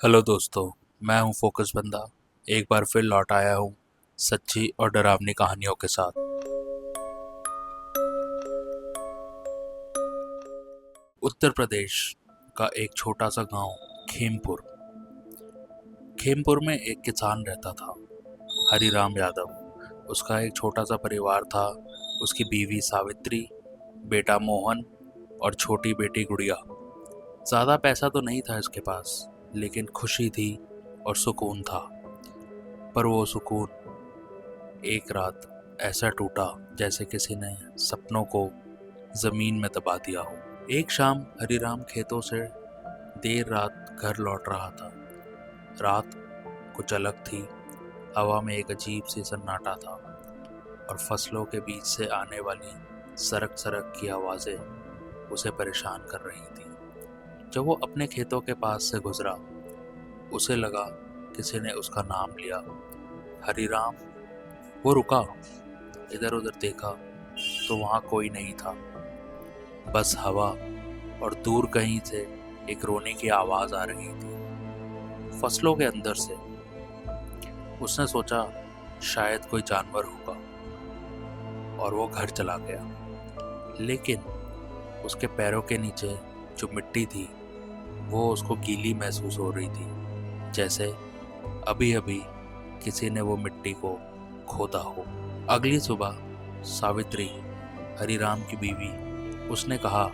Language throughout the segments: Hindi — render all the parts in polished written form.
हेलो दोस्तों, मैं हूं फोकस बंदा। एक बार फिर लौट आया हूं सच्ची और डरावनी कहानियों के साथ। उत्तर प्रदेश का एक छोटा सा गांव खेमपुर। खेमपुर में एक किसान रहता था, हरिराम यादव। उसका एक छोटा सा परिवार था। उसकी बीवी सावित्री, बेटा मोहन और छोटी बेटी गुड़िया। ज़्यादा पैसा तो नहीं था इसके पास, लेकिन खुशी थी और सुकून था। पर वो सुकून एक रात ऐसा टूटा जैसे किसी ने सपनों को जमीन में दबा दिया हो। एक शाम हरिराम खेतों से देर रात घर लौट रहा था। रात कुछ अलग थी। हवा में एक अजीब सी सन्नाटा था और फसलों के बीच से आने वाली सरक सरक की आवाजें उसे परेशान कर रही थी। जब वो अपने खेतों के पास से गुजरा, उसे लगा किसी ने उसका नाम लिया, हरिराम। वो रुका, इधर उधर देखा तो वहां कोई नहीं था, बस हवा और दूर कहीं से एक रोने की आवाज आ रही थी, फसलों के अंदर से। उसने सोचा शायद कोई जानवर होगा और वो घर चला गया। लेकिन उसके पैरों के नीचे जो मिट्टी थी वो उसको गीली महसूस हो रही थी, जैसे अभी अभी किसी ने वो मिट्टी को खोदा हो। अगली सुबह सावित्री, हरिराम की बीवी, उसने कहा,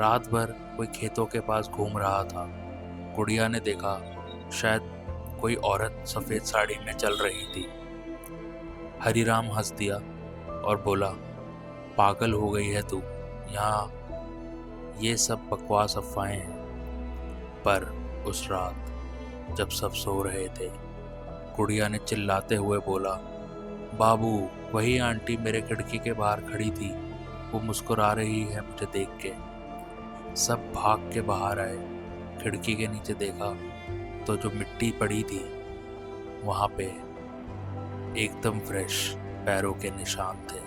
रात भर कोई खेतों के पास घूम रहा था। गुड़िया ने देखा शायद कोई औरत सफेद साड़ी में चल रही थी। हरिराम हंस दिया और बोला, पागल हो गई है तू, यहाँ ये सब बकवास अफवाहें हैं। पर उस रात जब सब सो रहे थे, गुड़िया ने चिल्लाते हुए बोला, बाबू, वही आंटी मेरे खिड़की के बाहर खड़ी थी, वो मुस्कुरा रही है मुझे देख के। सब भाग के बाहर आए। खिड़की के नीचे देखा तो जो मिट्टी पड़ी थी वहां पे एकदम फ्रेश पैरों के निशान थे।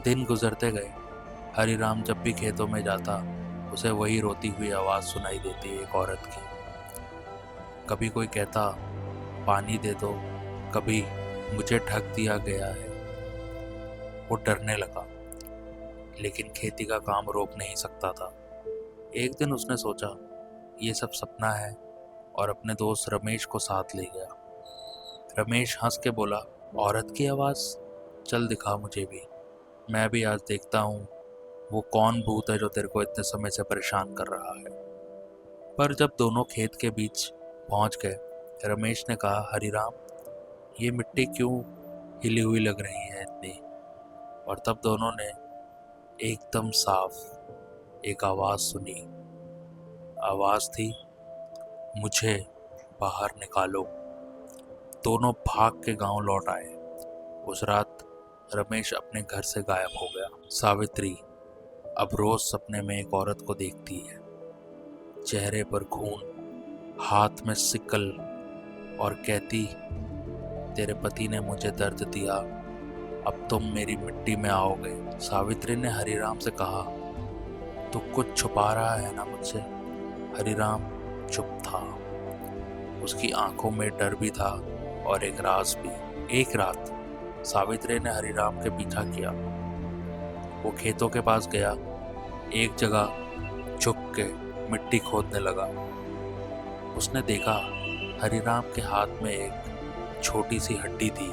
दिन गुजरते गए। हरिराम जब भी खेतों में जाता, उसे वही रोती हुई आवाज सुनाई देती, एक औरत की। कभी कोई कहता, पानी दे दो, कभी मुझे ढक दिया गया है। वो डरने लगा, लेकिन खेती का काम रोक नहीं सकता था। एक दिन उसने सोचा ये सब सपना है और अपने दोस्त रमेश को साथ ले गया। रमेश हंस के बोला, औरत की आवाज, चल दिखा मुझे भी, मैं भी आज देखता हूँ वो कौन भूत है जो तेरे को इतने समय से परेशान कर रहा है। पर जब दोनों खेत के बीच पहुंच गए, रमेश ने कहा, हरिराम, ये मिट्टी क्यों हिली हुई लग रही है इतनी? और तब दोनों ने एकदम साफ एक आवाज सुनी। आवाज थी, मुझे बाहर निकालो। दोनों भाग के गांव लौट आए। उस रात रमेश अपने घर से गायब हो गया। सावित्री अब रोज सपने में एक औरत को देखती है, चेहरे पर खून, हाथ में सिकल, और कहती, तेरे पति ने मुझे दर्द दिया, अब तुम मेरी मिट्टी में आओगे। सावित्री ने हरिराम से कहा, तू कुछ छुपा रहा है ना मुझसे? हरिराम चुप था। उसकी आंखों में डर भी था और एक राज भी। एक रात सावित्री ने हरिराम के पीछा किया। वो खेतों के पास गया, एक जगह झुक के मिट्टी खोदने लगा। उसने देखा हरिराम के हाथ में एक छोटी सी हड्डी थी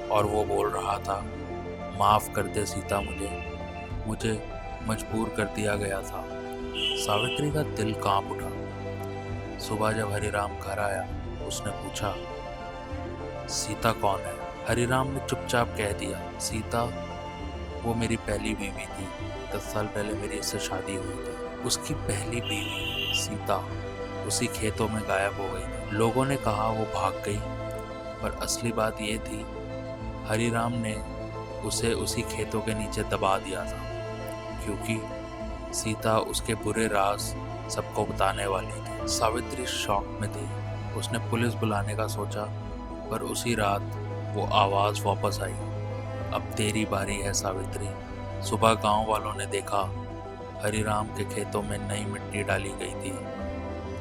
और वो बोल रहा था, माफ कर दे सीता, मुझे मजबूर कर दिया गया था। सावित्री का दिल कांप उठा। सुबह जब हरिराम घर आया, उसने पूछा, सीता कौन है? हरिराम ने चुपचाप कह दिया, सीता वो मेरी पहली बीवी थी। 10 साल पहले मेरी इससे शादी हुई थी। उसकी पहली बीवी सीता उसी खेतों में गायब हो गई थी। लोगों ने कहा वो भाग गई, पर असली बात ये थी, हरिराम ने उसे उसी खेतों के नीचे दबा दिया था, क्योंकि सीता उसके बुरे राज सबको बताने वाली थी। सावित्री शॉक में थी। उसने पुलिस बुलाने का सोचा, पर उसी रात वो आवाज वापस आई, अब तेरी बारी है सावित्री। सुबह गांव वालों ने देखा हरिराम के खेतों में नई मिट्टी डाली गई थी।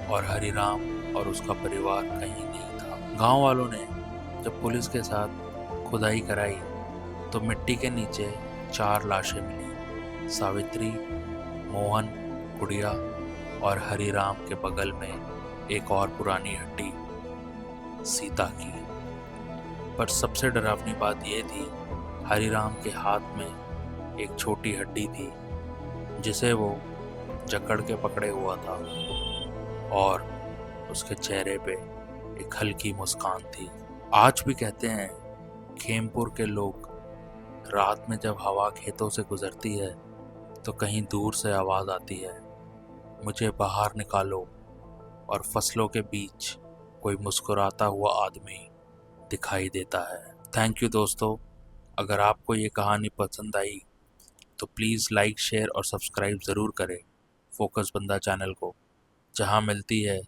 और हरिराम और उसका परिवार कहीं नहीं था। गांव वालों ने जब पुलिस के साथ खुदाई कराई तो मिट्टी के नीचे 4 लाशें मिली। सावित्री, मोहन, गुड़िया और हरिराम के बगल में एक और पुरानी हड्डी सीता की। पर सबसे डरावनी बात यह थी, हरिराम के हाथ में एक छोटी हड्डी थी जिसे वो जकड़ के पकड़े हुआ था और उसके चेहरे पे एक हल्की मुस्कान थी। आज भी कहते हैं खेमपुर के लोग, रात में जब हवा खेतों से गुजरती है तो कहीं दूर से आवाज आती है, मुझे बाहर निकालो, और फसलों के बीच कोई मुस्कुराता हुआ आदमी दिखाई देता है। थैंक यू दोस्तों। अगर आपको ये कहानी पसंद आई तो प्लीज़ लाइक, शेयर और सब्सक्राइब ज़रूर करें फोकस बंदा चैनल को, जहाँ मिलती है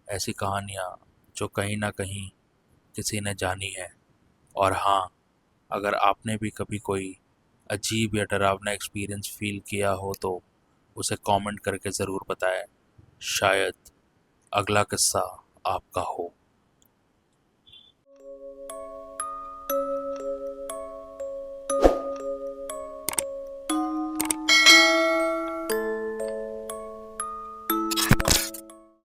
ऐसी कहानियाँ जो कहीं ना कहीं किसी ने जानी है। और हाँ, अगर आपने भी कभी कोई अजीब या डरावना एक्सपीरियंस फील किया हो तो उसे कमेंट करके ज़रूर बताएं। शायद अगला किस्सा आपका हो।